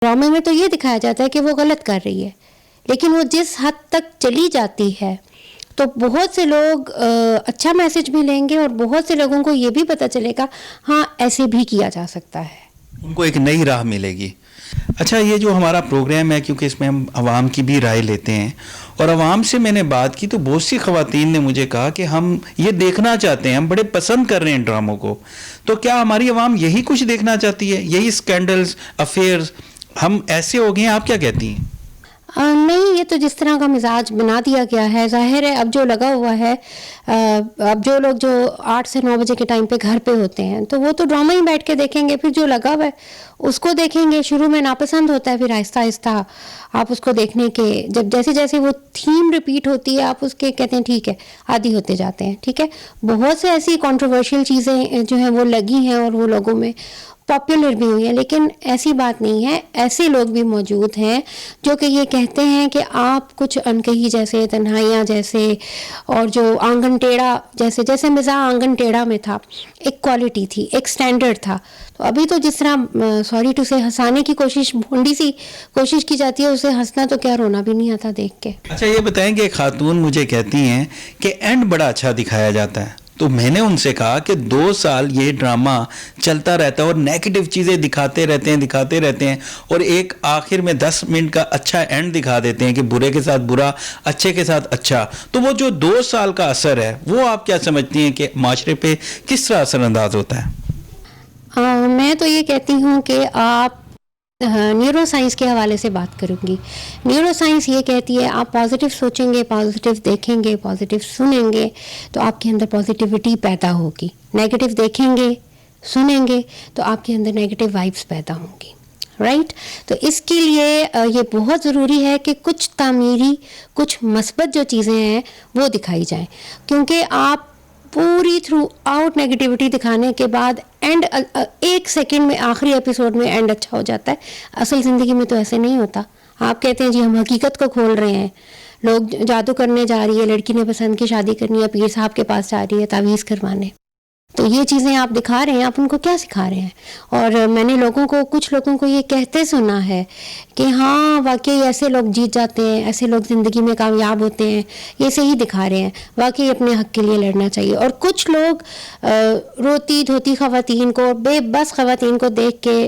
ڈرامے میں تو یہ دکھایا جاتا ہے کہ وہ غلط کر رہی ہے، لیکن وہ جس حد تک چلی جاتی ہے تو بہت سے لوگ اچھا میسج بھی لیں گے، اور بہت سے لوگوں کو یہ بھی پتہ چلے گا ہاں ایسے بھی کیا جا سکتا ہے، ان کو ایک نئی راہ ملے گی۔ اچھا، یہ جو ہمارا پروگرام ہے، کیونکہ اس میں ہم عوام کی بھی رائے لیتے ہیں، اور عوام سے میں نے بات کی تو بہت سی خواتین نے مجھے کہا کہ ہم یہ دیکھنا چاہتے ہیں، ہم بڑے پسند کر رہے ہیں ڈراموں کو، تو کیا ہماری عوام یہی کچھ دیکھنا چاہتی ہے، یہی اسکینڈلز، افیئرز، ہم ایسے ہو گئے ہیں؟ آپ کیا کہتی ہیں؟ نہیں، یہ تو جس طرح کا مزاج بنا دیا گیا ہے، ظاہر ہے اب جو لگا ہوا ہے، اب جو لوگ جو 8 سے 9 بجے کے ٹائم پہ گھر پہ ہوتے ہیں تو وہ تو ڈرامہ ہی بیٹھ کے دیکھیں گے، پھر جو لگا ہوا ہے اس کو دیکھیں گے۔ شروع میں ناپسند ہوتا ہے، پھر آہستہ آہستہ آپ اس کو دیکھنے کے جب جیسے جیسے وہ تھیم ریپیٹ ہوتی ہے آپ اس کے کہتے ہیں ٹھیک ہے، عادی ہوتے جاتے ہیں۔ ٹھیک ہے، بہت سے ایسی کنٹروورشل چیزیں جو ہیں وہ لگی ہیں اور وہ لوگوں میں پاپولر بھی ہوئی ہیں، لیکن ایسی بات نہیں ہے، ایسے لوگ بھی موجود ہیں جو کہ یہ کہتے ہیں کہ آپ کچھ انکہی جیسے، تنہائیاں جیسے، اور جو آنگن ٹیڑھا جیسے مزاح آنگن ٹیڑھا میں تھا، ایک کوالٹی تھی، ایک سٹینڈرڈ تھا، تو ابھی تو جس طرح سوری ٹو سے ہنسانے کی کوشش، بھونڈی سی کوشش کی جاتی ہے، اسے ہنسنا تو کیا رونا بھی نہیں آتا دیکھ کے۔ اچھا، یہ بتائیں کہ خاتون مجھے کہتی ہیں کہ اینڈ بڑا اچھا دکھایا جاتا ہے، تو میں نے ان سے کہا کہ 2 سال یہ ڈرامہ چلتا رہتا ہے اور نیگیٹو چیزیں دکھاتے رہتے ہیں اور ایک آخر میں 10 منٹ کا اچھا اینڈ دکھا دیتے ہیں کہ برے کے ساتھ برا، اچھے کے ساتھ اچھا، تو وہ جو 2 سال کا اثر ہے وہ آپ کیا سمجھتی ہیں کہ معاشرے پہ کس طرح اثر انداز ہوتا ہے؟ میں تو یہ کہتی ہوں کہ آپ نیورو سائنس کے حوالے سے بات کروں گی۔ نیورو سائنس یہ کہتی ہے آپ پازیٹیو سوچیں گے، پازیٹیو دیکھیں گے، پازیٹیو سنیں گے تو آپ کے اندر پازیٹیوٹی پیدا ہوگی، نیگیٹیو دیکھیں گے، سنیں گے تو آپ کے اندر نیگیٹیو وائبس پیدا ہوں گی، رائٹ؟ تو اس کے لیے یہ بہت ضروری ہے کہ کچھ تعمیری، کچھ مثبت جو چیزیں ہیں وہ دکھائی جائیں، کیونکہ آپ پوری تھرو آؤٹ نیگیٹیوٹی دکھانے کے بعد اینڈ 1 سیکنڈ میں آخری ایپیسوڈ میں اینڈ اچھا ہو جاتا ہے۔ اصل زندگی میں تو ایسے نہیں ہوتا۔ آپ کہتے ہیں جی ہم حقیقت کو کھول رہے ہیں، لوگ جادو کرنے جا رہی ہے، لڑکی نے پسند کی شادی کرنی ہے، پیر صاحب کے پاس جا رہی ہے تعویذ کروانے، تو یہ چیزیں آپ دکھا رہے ہیں، آپ ان کو کیا سکھا رہے ہیں؟ اور میں نے کچھ لوگوں کو یہ کہتے سنا ہے کہ ہاں واقعی ایسے لوگ جیت جاتے ہیں، ایسے لوگ زندگی میں کامیاب ہوتے ہیں، یہ صحیح دکھا رہے ہیں، واقعی اپنے حق کے لیے لڑنا چاہیے۔ اور کچھ لوگ روتی دھوتی خواتین کو، بے بس خواتین کو دیکھ کے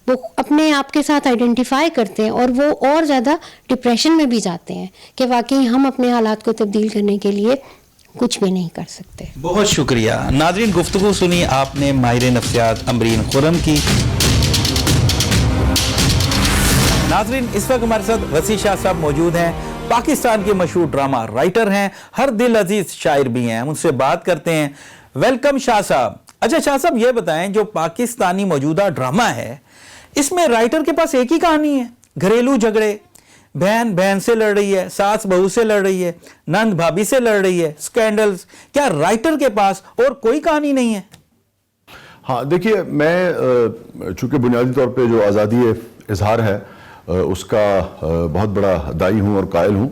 وہ اپنے آپ کے ساتھ آئیڈینٹیفائی کرتے ہیں اور وہ اور زیادہ ڈپریشن میں بھی جاتے ہیں کہ واقعی ہم اپنے حالات کو تبدیل کرنے کے لیے کچھ بھی نہیں کر سکتے۔ بہت شکریہ ناظرین، گفتگو سنی آپ نے ماہر نفسیات امبرین خرم کی۔ ناظرین، اس وقت ہمارے ساتھ وسیع شاہ صاحب موجود ہیں، پاکستان کے مشہور ڈرامہ رائٹر ہیں، ہر دل عزیز شاعر بھی ہیں، ہم ان سے بات کرتے ہیں۔ ویلکم شاہ صاحب۔ اچھا شاہ صاحب، یہ بتائیں جو پاکستانی موجودہ ڈرامہ ہے اس میں رائٹر کے پاس ایک ہی کہانی ہے، گھریلو جھگڑے، بہن سے لڑ رہی ہے، ساس بہو سے لڑ رہی ہے، نند بھابھی سے لڑ رہی ہے، سکینڈلز، کیا رائٹر کے پاس اور کوئی کہانی نہیں ہے؟ ہاں دیکھیے، میں چونکہ بنیادی طور پہ جو آزادی اظہار ہے اس کا بہت بڑا دائی ہوں اور قائل ہوں،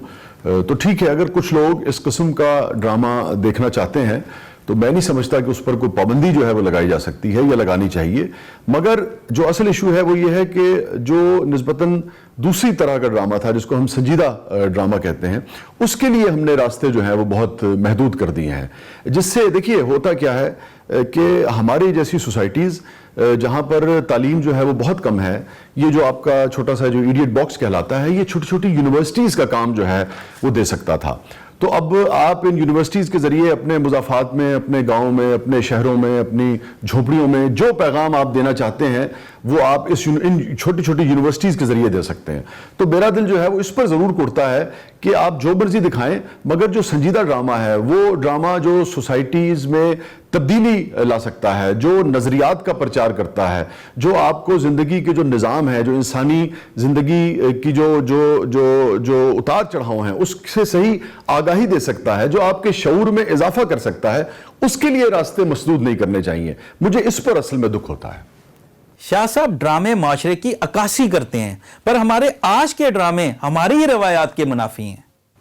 تو ٹھیک ہے اگر کچھ لوگ اس قسم کا ڈرامہ دیکھنا چاہتے ہیں تو میں نہیں سمجھتا کہ اس پر کوئی پابندی جو ہے وہ لگائی جا سکتی ہے یا لگانی چاہیے، مگر جو اصل ایشو ہے وہ یہ ہے کہ جو نسبتاً دوسری طرح کا ڈرامہ تھا جس کو ہم سنجیدہ ڈرامہ کہتے ہیں، اس کے لیے ہم نے راستے جو ہیں وہ بہت محدود کر دیے ہیں، جس سے دیکھیے ہوتا کیا ہے کہ ہماری جیسی سوسائٹیز جہاں پر تعلیم جو ہے وہ بہت کم ہے، یہ جو آپ کا چھوٹا سا جو ایڈیٹ باکس کہلاتا ہے، یہ چھوٹی چھوٹی یونیورسٹیز کا کام جو ہے وہ دے سکتا تھا۔ تو اب آپ ان یونیورسٹیز کے ذریعے اپنے مضافات میں، اپنے گاؤں میں، اپنے شہروں میں، اپنی جھونپڑیوں میں جو پیغام آپ دینا چاہتے ہیں وہ آپ ان چھوٹی چھوٹی یونیورسٹیز کے ذریعے دے سکتے ہیں۔ تو میرا دل جو ہے وہ اس پر ضرور کرتا ہے کہ آپ جو مرضی دکھائیں، مگر جو سنجیدہ ڈرامہ ہے وہ ڈرامہ جو سوسائٹیز میں تبدیلی لا سکتا ہے، جو نظریات کا پرچار کرتا ہے، جو آپ کو زندگی کے جو نظام ہے، جو انسانی زندگی کی جو اتار چڑھاؤ ہیں اس سے صحیح آگاہی دے سکتا ہے، جو آپ کے شعور میں اضافہ کر سکتا ہے، اس کے لیے راستے مسدود نہیں کرنے چاہیے۔ مجھے اس پر اصل میں دکھ ہوتا ہے۔ شاہ صاحب، ڈرامے معاشرے کی عکاسی کرتے ہیں، پر ہمارے آج کے ڈرامے ہماری ہی روایات کے منافی ہیں۔